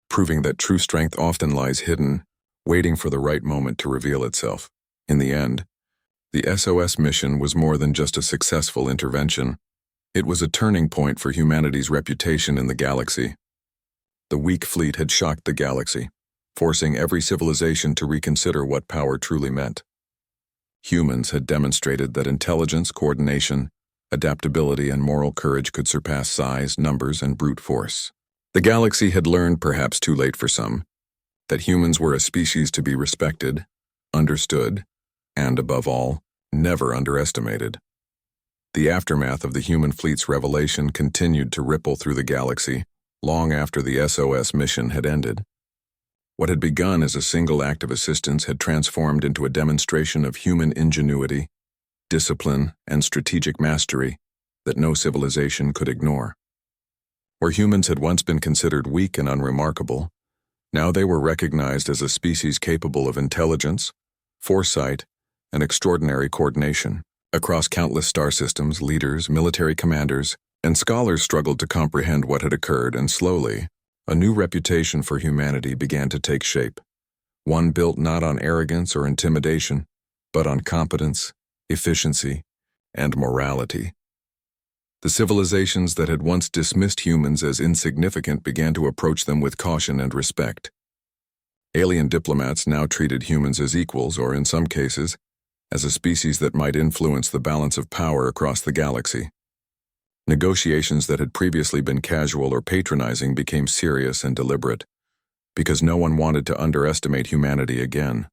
proving that true strength often lies hidden, waiting for the right moment to reveal itself. In the end, the SOS mission was more than just a successful intervention. It was a turning point for humanity's reputation in the galaxy. The weak fleet had shocked the galaxy, forcing every civilization to reconsider what power truly meant. Humans had demonstrated that intelligence, coordination, adaptability, and moral courage could surpass size, numbers, and brute force. The galaxy had learned, perhaps too late for some, that humans were a species to be respected, understood, and, above all, never underestimated. The aftermath of the human fleet's revelation continued to ripple through the galaxy long after the SOS mission had ended. What had begun as a single act of assistance had transformed into a demonstration of human ingenuity, discipline, and strategic mastery that no civilization could ignore. Where humans had once been considered weak and unremarkable, now they were recognized as a species capable of intelligence, foresight, and extraordinary coordination. Across countless star systems, leaders, military commanders, and scholars struggled to comprehend what had occurred, and slowly, a new reputation for humanity began to take shape, one built not on arrogance or intimidation, but on competence, efficiency, and morality. The civilizations that had once dismissed humans as insignificant began to approach them with caution and respect. Alien diplomats now treated humans as equals, or in some cases, as a species that might influence the balance of power across the galaxy. Negotiations that had previously been casual or patronizing became serious and deliberate, because no one wanted to underestimate humanity again.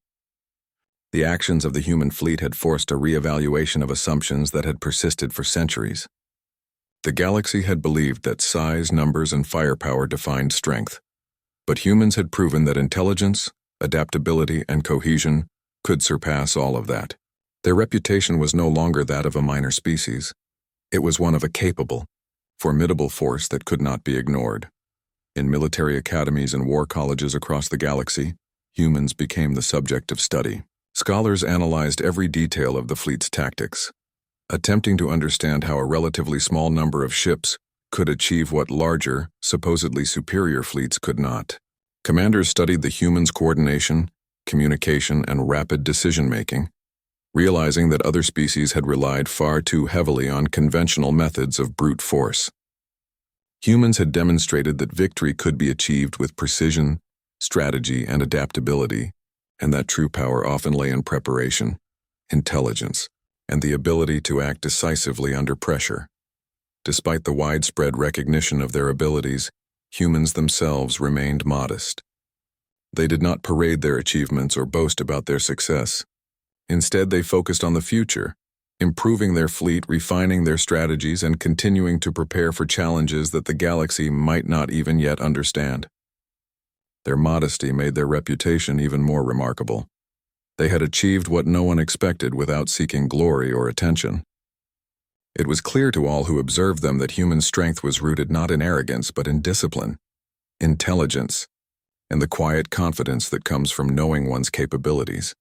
The actions of the human fleet had forced a re-evaluation of assumptions that had persisted for centuries. The galaxy had believed that size, numbers, and firepower defined strength, but humans had proven that intelligence, adaptability, and cohesion could surpass all of that. Their reputation was no longer that of a minor species. It was one of a capable, formidable force that could not be ignored. In military academies and war colleges across the galaxy, humans became the subject of study. Scholars analyzed every detail of the fleet's tactics, attempting to understand how a relatively small number of ships could achieve what larger, supposedly superior fleets could not. Commanders studied the humans' coordination, communication, and rapid decision-making, realizing that other species had relied far too heavily on conventional methods of brute force. Humans had demonstrated that victory could be achieved with precision, strategy, and adaptability, and that true power often lay in preparation, intelligence, and the ability to act decisively under pressure. Despite the widespread recognition of their abilities, humans themselves remained modest. They did not parade their achievements or boast about their success. Instead, they focused on the future, improving their fleet, refining their strategies, and continuing to prepare for challenges that the galaxy might not even yet understand. Their modesty made their reputation even more remarkable. They had achieved what no one expected without seeking glory or attention. It was clear to all who observed them that human strength was rooted not in arrogance but in discipline, intelligence, and the quiet confidence that comes from knowing one's capabilities.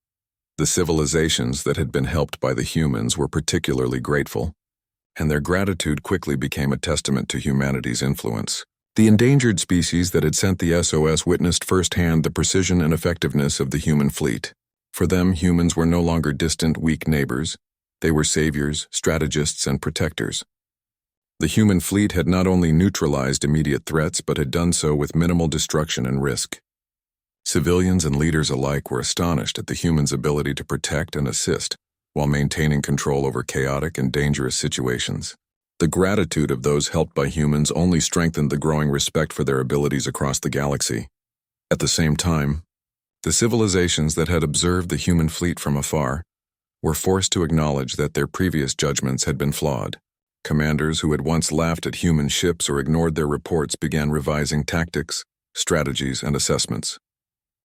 The civilizations that had been helped by the humans were particularly grateful, and their gratitude quickly became a testament to humanity's influence. The endangered species that had sent the SOS witnessed firsthand the precision and effectiveness of the human fleet. For them, humans were no longer distant, weak neighbors. They were saviors, strategists, and protectors. The human fleet had not only neutralized immediate threats, but had done so with minimal destruction and risk. Civilians and leaders alike were astonished at the humans' ability to protect and assist while maintaining control over chaotic and dangerous situations. The gratitude of those helped by humans only strengthened the growing respect for their abilities across the galaxy. At the same time, the civilizations that had observed the human fleet from afar were forced to acknowledge that their previous judgments had been flawed. Commanders who had once laughed at human ships or ignored their reports began revising tactics, strategies, and assessments.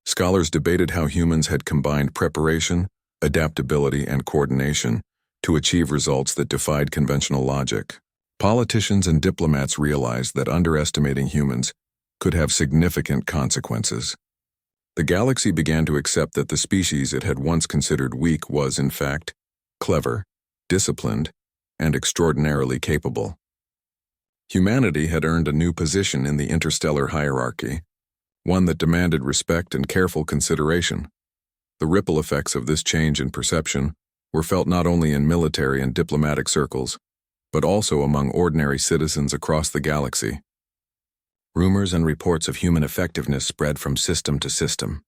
Scholars debated how humans had combined preparation, adaptability, and coordination to achieve results that defied conventional logic. Politicians and diplomats realized that underestimating humans could have significant consequences. The galaxy began to accept that the species it had once considered weak was, in fact, clever, disciplined, and extraordinarily capable. Humanity had earned a new position in the interstellar hierarchy, one that demanded respect and careful consideration. The ripple effects of this change in perception were felt not only in military and diplomatic circles, but also among ordinary citizens across the galaxy. Rumors and reports of human effectiveness spread from system to system,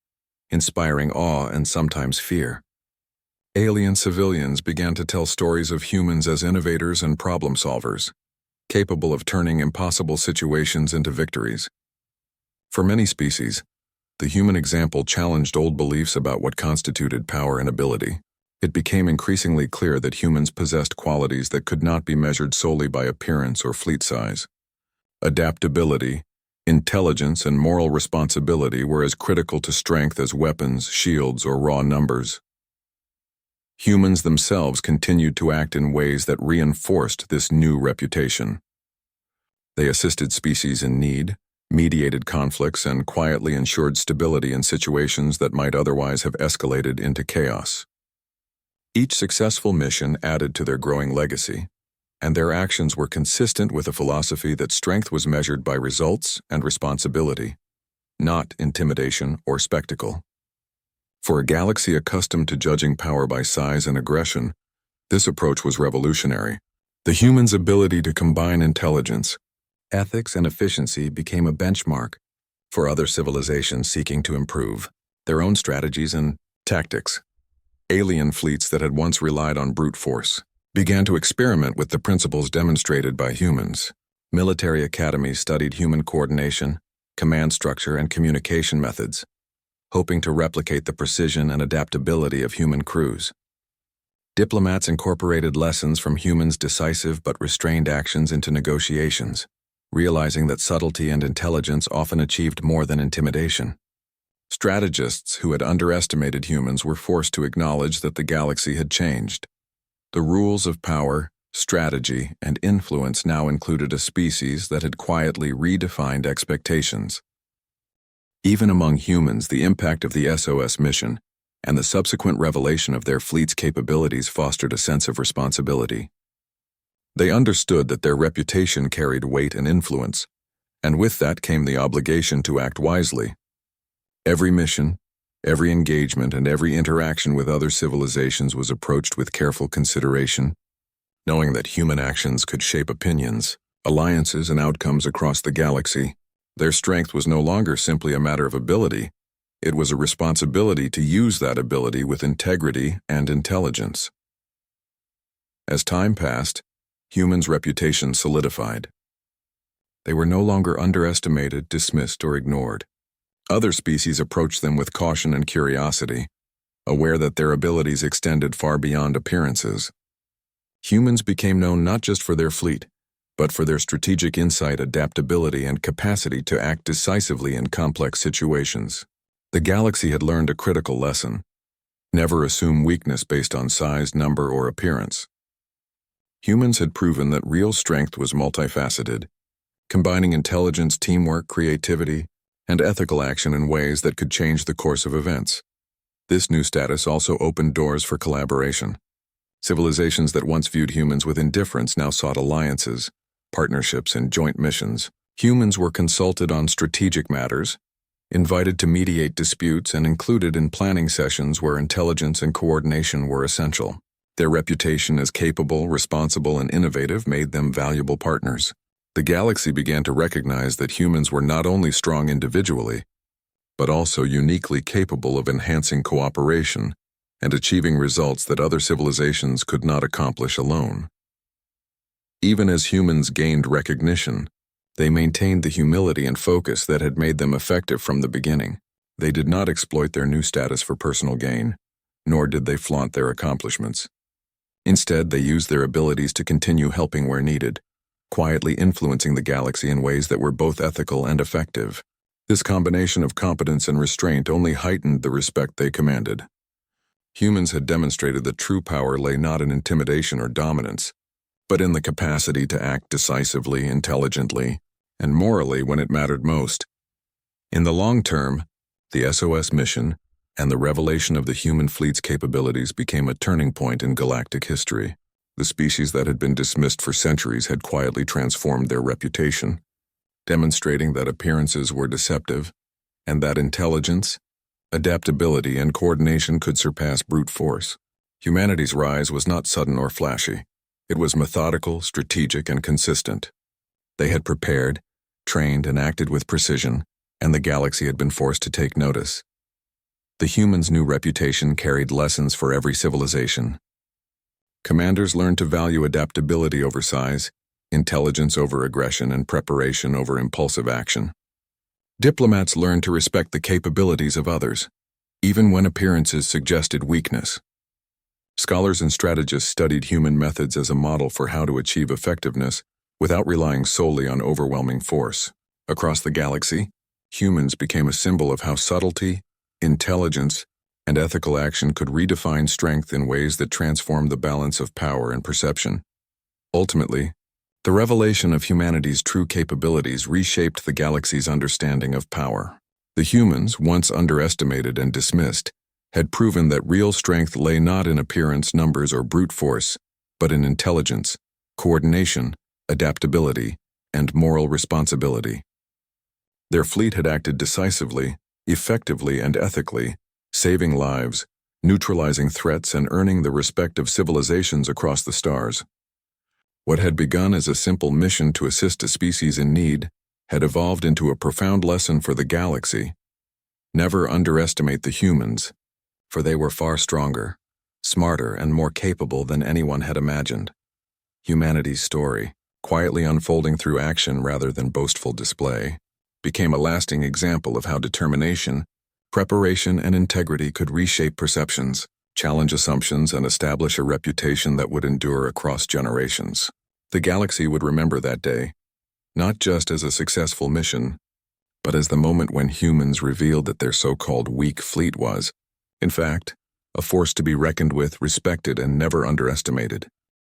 inspiring awe and sometimes fear. Alien civilians began to tell stories of humans as innovators and problem solvers, capable of turning impossible situations into victories. For many species, the human example challenged old beliefs about what constituted power and ability. It became increasingly clear that humans possessed qualities that could not be measured solely by appearance or fleet size. Adaptability, intelligence, and moral responsibility were as critical to strength as weapons, shields, or raw numbers. Humans themselves continued to act in ways that reinforced this new reputation. They assisted species in need, mediated conflicts, and quietly ensured stability in situations that might otherwise have escalated into chaos. Each successful mission added to their growing legacy, and their actions were consistent with a philosophy that strength was measured by results and responsibility, not intimidation or spectacle. For a galaxy accustomed to judging power by size and aggression, this approach was revolutionary. The human's ability to combine intelligence, ethics, and efficiency became a benchmark for other civilizations seeking to improve their own strategies and tactics. Alien fleets that had once relied on brute force began to experiment with the principles demonstrated by humans. Military academies studied human coordination, command structure, and communication methods, hoping to replicate the precision and adaptability of human crews. Diplomats incorporated lessons from humans' decisive but restrained actions into negotiations, realizing that subtlety and intelligence often achieved more than intimidation. Strategists who had underestimated humans were forced to acknowledge that the galaxy had changed. The rules of power, strategy, and influence now included a species that had quietly redefined expectations. Even among humans, the impact of the SOS mission and the subsequent revelation of their fleet's capabilities fostered a sense of responsibility. They understood that their reputation carried weight and influence, and with that came the obligation to act wisely. Every mission, every engagement, and every interaction with other civilizations was approached with careful consideration, knowing that human actions could shape opinions, alliances, and outcomes across the galaxy. Their strength was no longer simply a matter of ability. It was a responsibility to use that ability with integrity and intelligence. As time passed, humans' reputation solidified. They were no longer underestimated, dismissed, or ignored. Other species approached them with caution and curiosity, aware that their abilities extended far beyond appearances. Humans became known not just for their fleet, but for their strategic insight, adaptability, and capacity to act decisively in complex situations. The galaxy had learned a critical lesson: never assume weakness based on size, number, or appearance. Humans had proven that real strength was multifaceted, combining intelligence, teamwork, creativity, and ethical action in ways that could change the course of events. This new status also opened doors for collaboration. Civilizations that once viewed humans with indifference now sought alliances, partnerships, and joint missions. Humans were consulted on strategic matters, invited to mediate disputes, and included in planning sessions where intelligence and coordination were essential. Their reputation as capable, responsible, and innovative made them valuable partners. The galaxy began to recognize that humans were not only strong individually, but also uniquely capable of enhancing cooperation and achieving results that other civilizations could not accomplish alone. Even as humans gained recognition, they maintained the humility and focus that had made them effective from the beginning. They did not exploit their new status for personal gain, nor did they flaunt their accomplishments. Instead, they used their abilities to continue helping where needed, quietly influencing the galaxy in ways that were both ethical and effective. This combination of competence and restraint only heightened the respect they commanded. Humans had demonstrated that true power lay not in intimidation or dominance, but in the capacity to act decisively, intelligently, and morally when it mattered most. In the long term, the SOS mission and the revelation of the human fleet's capabilities became a turning point in galactic history. The species that had been dismissed for centuries had quietly transformed their reputation, demonstrating that appearances were deceptive and that intelligence, adaptability, and coordination could surpass brute force. Humanity's rise was not sudden or flashy. It was methodical, strategic, and consistent. They had prepared, trained, and acted with precision, and the galaxy had been forced to take notice. The humans' new reputation carried lessons for every civilization. Commanders learned to value adaptability over size, intelligence over aggression, and preparation over impulsive action. Diplomats learned to respect the capabilities of others, even when appearances suggested weakness. Scholars and strategists studied human methods as a model for how to achieve effectiveness without relying solely on overwhelming force. Across the galaxy, humans became a symbol of how subtlety, intelligence, and ethical action could redefine strength in ways that transformed the balance of power and perception. Ultimately, the revelation of humanity's true capabilities reshaped the galaxy's understanding of power. The humans, once underestimated and dismissed, had proven that real strength lay not in appearance, numbers, or brute force, but in intelligence, coordination, adaptability, and moral responsibility. Their fleet had acted decisively, effectively, and ethically, saving lives, neutralizing threats, and earning the respect of civilizations across the stars. What had begun as a simple mission to assist a species in need had evolved into a profound lesson for the galaxy. Never underestimate the humans, for they were far stronger, smarter and more capable than anyone had imagined. Humanity's story, quietly unfolding through action rather than boastful display, became a lasting example of how determination, preparation, and integrity could reshape perceptions, challenge assumptions, and establish a reputation that would endure across generations. The galaxy would remember that day, not just as a successful mission, but as the moment when humans revealed that their so-called weak fleet was, in fact, a force to be reckoned with, respected, and never underestimated.